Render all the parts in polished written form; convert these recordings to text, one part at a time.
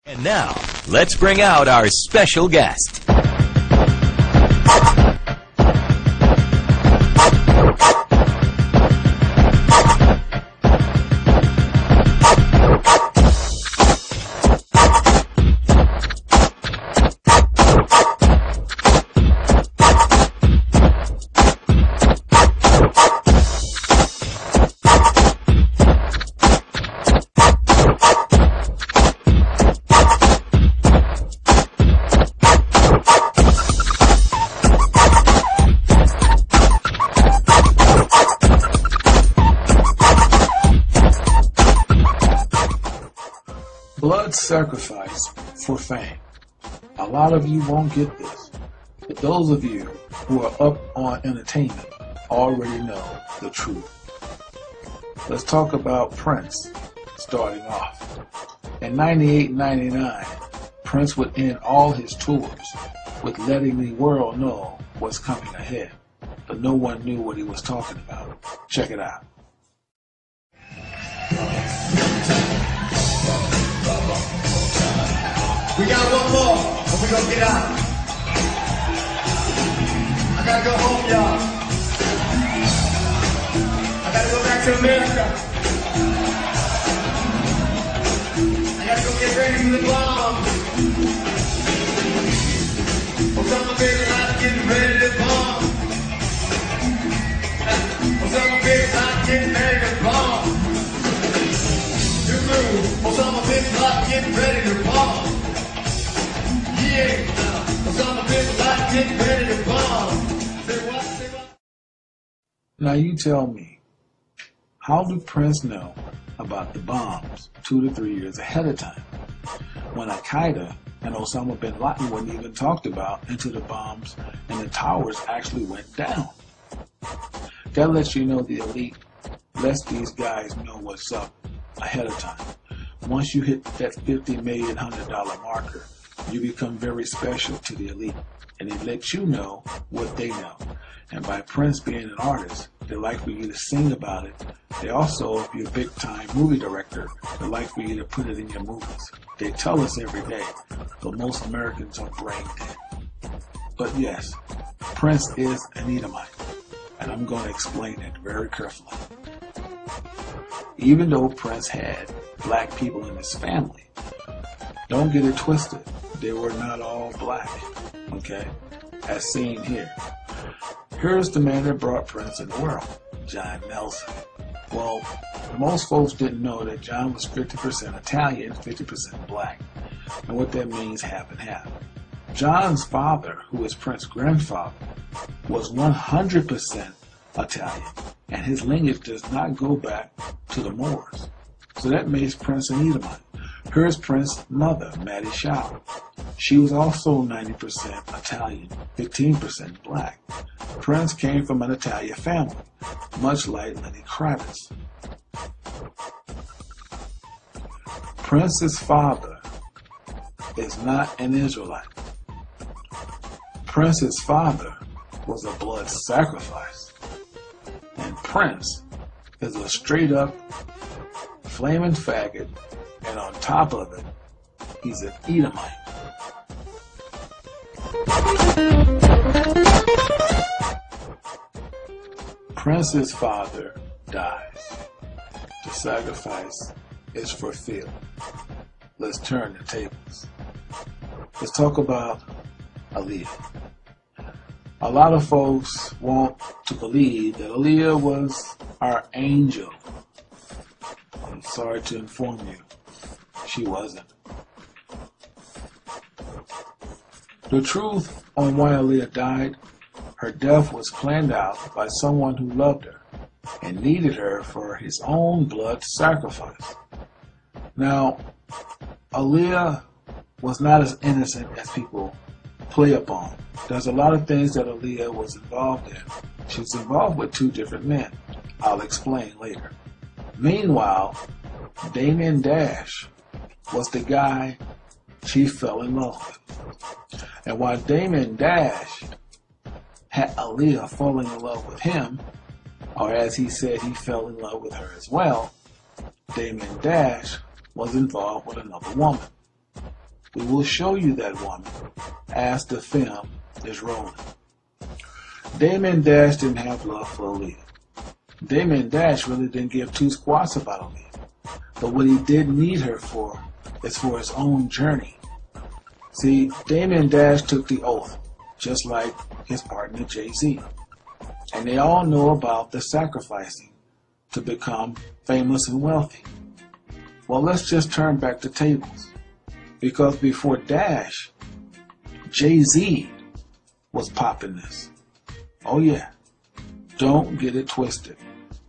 And now, let's bring out our special guest. Blood sacrifice for fame. A lot of you won't get this, but those of you who are up on entertainment already know the truth. Let's talk about Prince starting off. In 98-99, Prince would end all his tours with letting the world know what's coming ahead, but no one knew what he was talking about. Check it out. We got one more, and we're gonna get out. I gotta go home, y'all. I gotta go back to America. I gotta go get ready for the bomb. Osama bin Laden getting ready to bomb. Osama bin Laden getting ready to bomb. You move. Osama bin Laden getting ready to bomb. Now you tell me, how do Prince know about the bombs 2 to 3 years ahead of time, when Al-Qaeda and Osama bin Laden weren't even talked about until the bombs and the towers actually went down? That lets you know the elite lets these guys know what's up ahead of time. Once you hit that $50 million marker, you become very special to the elite, and it lets you know what they know. And by Prince being an artist, they like for you to sing about it. They also, if you're a big-time movie director, they like for you to put it in your movies. They tell us every day, but most Americans are brain dead. But yes, Prince is an Edomite, and I'm going to explain it very carefully. Even though Prince had black people in his family, don't get it twisted. They were not all black, okay? As seen here. Here's the man that brought Prince in the world, John Nelson. Well, most folks didn't know that John was 50% Italian, 50% black, and what that means half and half. John's father, who is Prince's grandfather, was 100% Italian, and his lineage does not go back to the Moors. So that makes Prince an Edomite. Here's Prince's mother, Mattie Shaw. She was also 90% Italian, 15% black. Prince came from an Italian family, much like Lenny Kravitz. Prince's father is not an Israelite. Prince's father was a blood sacrifice. And Prince is a straight up flaming faggot, and on top of it, he's an Edomite. Prince's father dies. The sacrifice is fulfilled. Let's turn the tables. Let's talk about Aaliyah. A lot of folks want to believe that Aaliyah was our angel. I'm sorry to inform you, she wasn't. The truth on why Aaliyah died, her death was planned out by someone who loved her and needed her for his own blood sacrifice. Now, Aaliyah was not as innocent as people play upon. There's a lot of things that Aaliyah was involved in. She was involved with 2 different men. I'll explain later. Meanwhile, Damien Dash was the guy she fell in love with. And while Damien Dash had Aaliyah falling in love with him, or as he said, he fell in love with her as well, Damien Dash was involved with another woman. We will show you that woman as the film is rolling. Damon Dash didn't have love for Aaliyah. Damon Dash really didn't give two squats about Aaliyah. But what he did need her for is for his own journey. See, Damon Dash took the oath, just like his partner Jay-Z. And they all know about the sacrificing to become famous and wealthy. Well, let's just turn back the tables. Because before Dash, Jay-Z was popping this. Oh yeah, don't get it twisted.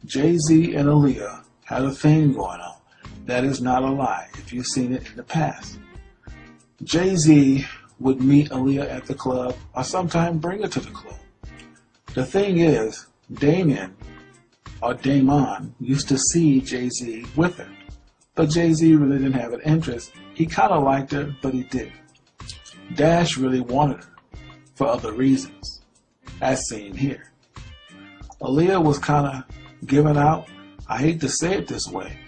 Jay-Z and Aaliyah had a thing going on. That is not a lie if you've seen it in the past. Jay-Z would meet Aaliyah at the club or sometimes bring her to the club. The thing is, Damon used to see Jay-Z with her. But Jay-Z really didn't have an interest. He kind of liked her, but he didn't. Dash really wanted her for other reasons, as seen here. Aaliyah was kind of giving out, I hate to say it this way,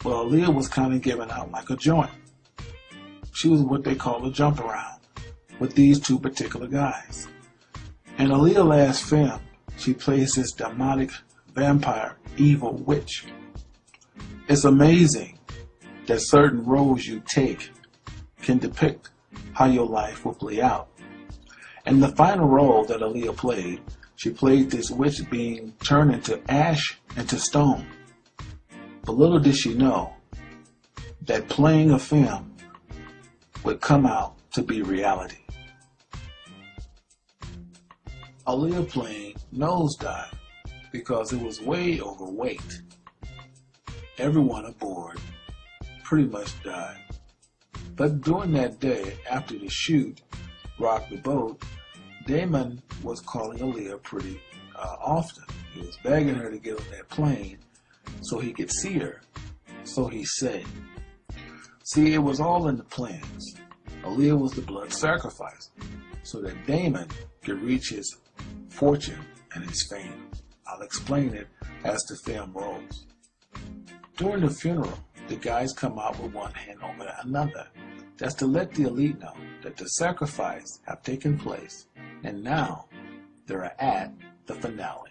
but Aaliyah was kind of giving out like a joint. She was what they call a jump around with these two particular guys. In Aaliyah's last film, she plays this demonic vampire evil witch. It's amazing that certain roles you take can depict how your life will play out. In the final role that Aaliyah played, she played this witch being turned into ash into stone. But little did she know that playing a film would come out to be reality. Aaliyah playing Nosedive because it was way overweight. Everyone aboard pretty much died. But during that day, after the shoot, Rock the Boat, Damon was calling Aaliyah pretty often. He was begging her to get on that plane so he could see her, so he said. See, it was all in the plans. Aaliyah was the blood sacrifice so that Damon could reach his fortune and his fame. I'll explain it as the film rolls. During the funeral, the guys come out with one hand over another. That's to let the elite know that the sacrifice have taken place, and now they're at the finale.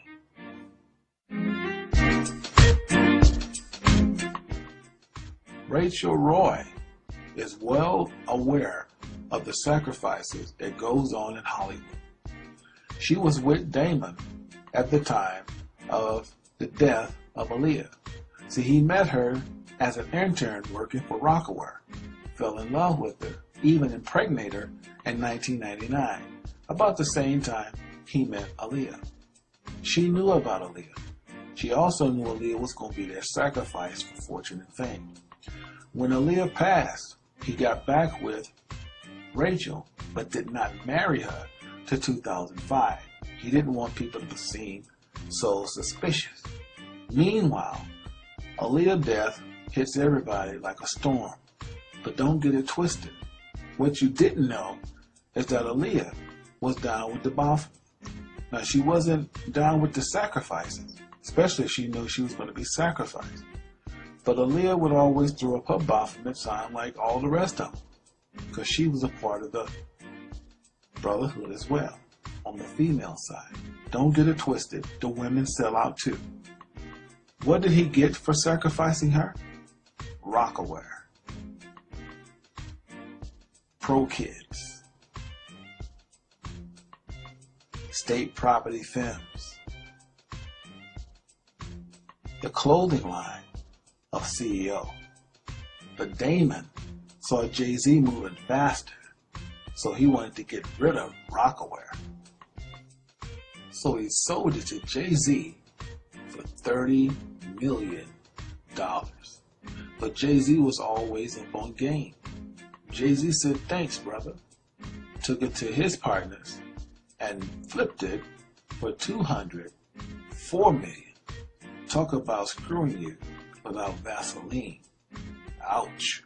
Rachel Roy is well aware of the sacrifices that goes on in Hollywood. She was with Damon at the time of the death of Aaliyah. See, he met her as an intern working for Rocawear, fell in love with her, even impregnated her in 1999, about the same time he met Aaliyah. She knew about Aaliyah. She also knew Aaliyah was going to be their sacrifice for fortune and fame. When Aaliyah passed, he got back with Rachel, but did not marry her till 2005. He didn't want people to be seen so suspicious. Meanwhile, Aaliyah's death hits everybody like a storm. But don't get it twisted. What you didn't know is that Aaliyah was down with the Baphomet. Now, she wasn't down with the sacrifices, especially if she knew she was going to be sacrificed. But Aaliyah would always throw up her Baphomet sign like all the rest of them, because she was a part of the brotherhood as well, on the female side. Don't get it twisted. The women sell out too. What did he get for sacrificing her? Rocawear. Pro Kids. State Property Films. The clothing line of CEO. But Damon saw Jay-Z moving faster, so he wanted to get rid of Rocawear. So he sold it to Jay-Z for $30 million. But Jay-Z was always up on game. Jay-Z said, thanks, brother. Took it to his partners and flipped it for $204 million. Talk about screwing you without Vaseline. Ouch.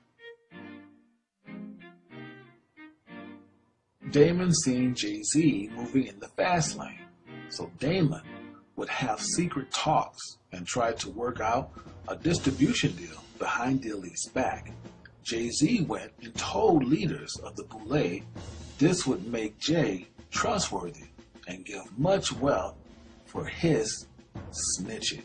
Damon seen Jay-Z moving in the fast lane, so Damon would have secret talks and try to work out a distribution deal behind the elite's back. Jay-Z went and told leaders of the Boule this would make Jay trustworthy and give much wealth for his snitching.